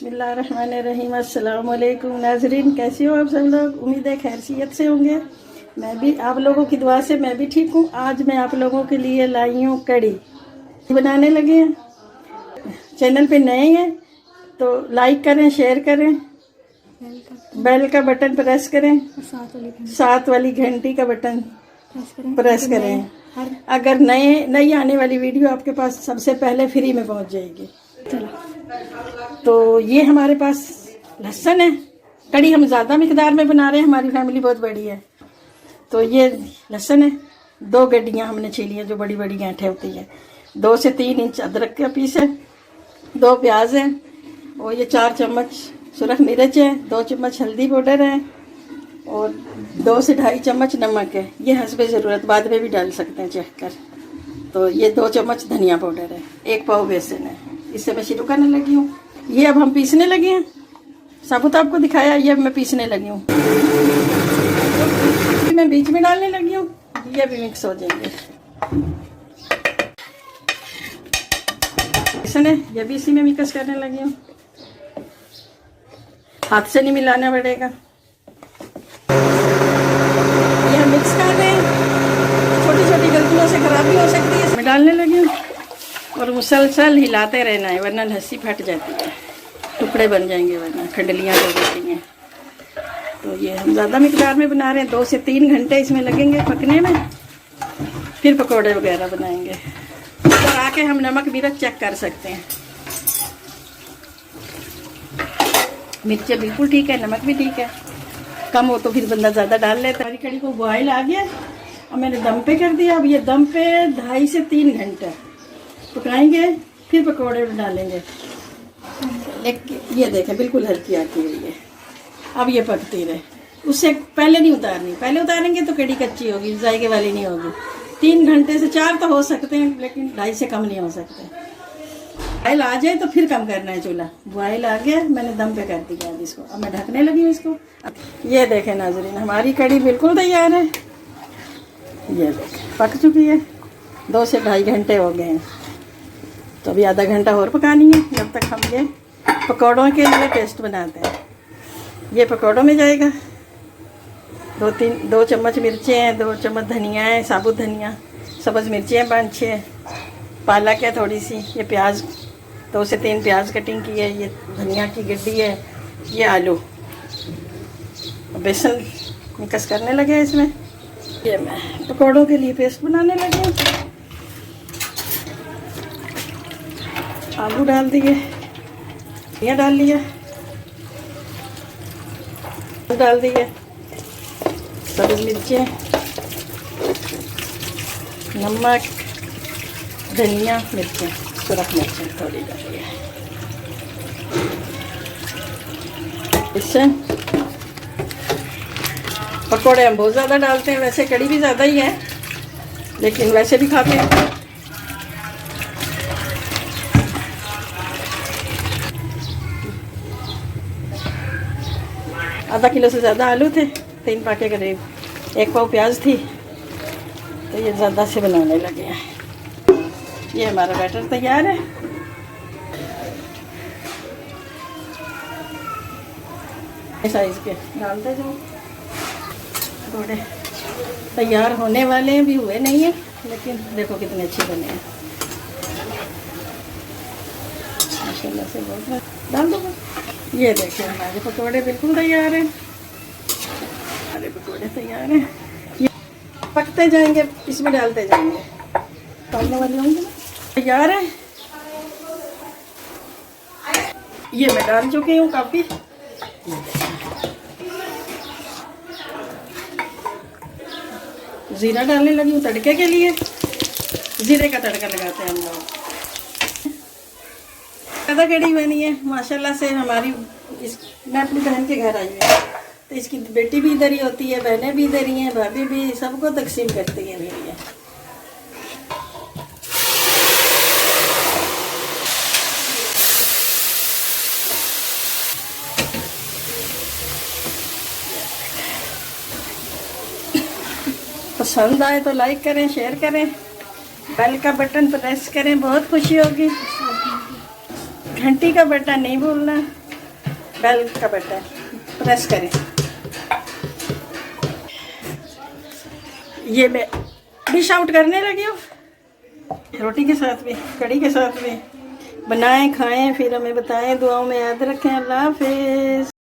बिस्मिल्लाहिर्रहमानिर्रहीम। अस्सलाम वालेकुम नाजरीन, कैसे हो आप सब लोग? उम्मीद है खैरियत से होंगे। मैं भी आप लोगों की दुआ से मैं भी ठीक हूँ। आज मैं आप लोगों के लिए लाई हूँ कड़ी बनाने लगे हैं। चैनल पे नए हैं तो लाइक करें, शेयर करें, बेल का बटन प्रेस करें, साथ वाली घंटी का बटन प्रेस करें। अगर नई आने वाली वीडियो आपके पास सबसे पहले फ्री में पहुंच जाएगी। चलो, तो ये हमारे पास लहसुन है। कड़ी हम ज़्यादा मिकदार में बना रहे हैं, हमारी फैमिली बहुत बड़ी है। तो ये लहसुन है, 2 गड्डियाँ हमने छीली हैं जो बड़ी बड़ी गांठें होती हैं। 2 से 3 इंच अदरक का पीस है, 2 प्याज है, और ये 4 चम्मच सुरख मिर्च है, 2 चम्मच हल्दी पाउडर है, और 2 से 2.5 चम्मच नमक है। ये हस्बे ज़रूरत बाद में भी डाल सकते हैं चेक कर। तो ये 2 चम्मच धनिया पाउडर है, 1 पाव बेसन है। इससे मैं शुरू करने लगी हूँ। ये अब हम पीसने लगे हैं। साबुत आपको दिखाया, ये अब मैं पीसने लगी हूँ। तो मैं बीच में डालने लगी हूँ, ये भी मिक्स हो जाएंगे। बेसन है, ये भी इसी में मिक्स करने लगी हूँ। हाथ से नहीं मिलाना पड़ेगा। ये मिक्स कर रहे हैं, छोटी छोटी गलतियों से खराबी हो सकती है। मैं डालने लगी हूँ और मुसलसल हिलाते रहना है, वरना लस्सी फट जाती है, टुकड़े बन जाएंगे, वरना खंडलियाँ हो जाती हैं। तो ये हम ज़्यादा मिकदार में बना रहे हैं, 2 से 3 घंटे इसमें लगेंगे पकने में। फिर पकौड़े वगैरह बनाएंगे। ऊपर आके हम नमक मिर्च चेक कर सकते हैं। मिर्चें बिल्कुल ठीक है, नमक भी ठीक है। कम हो तो फिर बंदा ज़्यादा डाल लेता है। हमारी कड़ी को बॉयल आ गया और मैंने दम पे कर दिया। अब ये दम पे 2.5 से 3 घंटे पकाएंगे, फिर पकौड़े डालेंगे। ये देखें बिल्कुल हल्की आती हुई है। अब ये पकती रहे, उससे पहले नहीं उतारनी। पहले उतारेंगे तो कड़ी कच्ची होगी, जायके वाली नहीं होगी। 3 घंटे से 4 तो हो सकते हैं, लेकिन 2.5 से कम नहीं हो सकते। बॉयल आ जाए तो फिर कम करना है चूल्हा। बॉयल आ गया, मैंने दम पे कर दिया अब इसको। अब मैं ढकने लगी हूँ इसको। ये देखें नाजरीन, हमारी कड़ी बिल्कुल तैयार है। ये देखें पक चुकी है। 2 से 2.5 घंटे हो गए हैं। तो अभी आधा घंटा और पकानी है, जब तक हम ये पकौड़ों के लिए पेस्ट बनाते हैं। ये पकौड़ों में जाएगा। 2 चम्मच मिर्चें हैं, 2 चम्मच धनिया है, साबुत धनिया, सब्ज़ मिर्चें हैं 5-6, पालक है थोड़ी सी, ये प्याज 2 से 3 प्याज कटिंग की है, ये धनिया की गड्डी है, ये आलू। बेसन मिक्स करने लगे हैं इसमें। ये मैं पकौड़ों के लिए पेस्ट बनाने लगे हूँ। आलू डाल दिए, ये डाल लिया, डाल दिए, सब्ज़ मिर्चें, नमक, धनिया, मिर्चें, सुरख मिर्चें थोड़ी डाली है। इससे पकौड़े हम बहुत ज़्यादा डालते हैं, वैसे कड़ी भी ज़्यादा ही है, लेकिन वैसे भी खाते हैं। आधा किलो से ज़्यादा आलू थे, 3 पाके करीब, 1 पाव प्याज थी, तो ये ज़्यादा से बनाने लगे हैं। ये हमारा बैटर तैयार है। साइज के डालते जाओ। थोड़े तैयार होने वाले हैं, भी हुए नहीं है, लेकिन देखो कितने अच्छे बने हैं माशाल्लाह से। बहुत डाल दो। ये देखिए हमारे पकौड़े बिल्कुल तैयार हैं। हमारे पकौड़े तैयार हैं, ये पकते जाएंगे, इसमें डालते जाएंगे, डालने वाले होंगे ना। तैयार है, ये मैं डाल चुकी हूँ काफ़ी। ज़ीरा डालने लगी हूँ तड़के के लिए। ज़ीरे का तड़का लगाते हैं हम लोग। ज़्यादा कड़ी बनी है माशाल्लाह से। हमारी मैं अपनी बहन के घर आई हूँ, तो इसकी बेटी भी इधर ही होती है, बहनें भी इधर ही हैं, भाभी भी, सबको तकसीम करती है मेरी है। पसंद आए तो लाइक करें, शेयर करें, बेल का बटन प्रेस करें, बहुत खुशी होगी। घंटी का बटन नहीं भूलना। बेल का बटन प्रेस करें। ये मैं डिश आउट करने लगी हूँ। रोटी के साथ भी, कड़ी के साथ भी बनाएं, खाएं, फिर हमें बताएं, दुआओं में याद रखें। अल्लाह हाफिज़।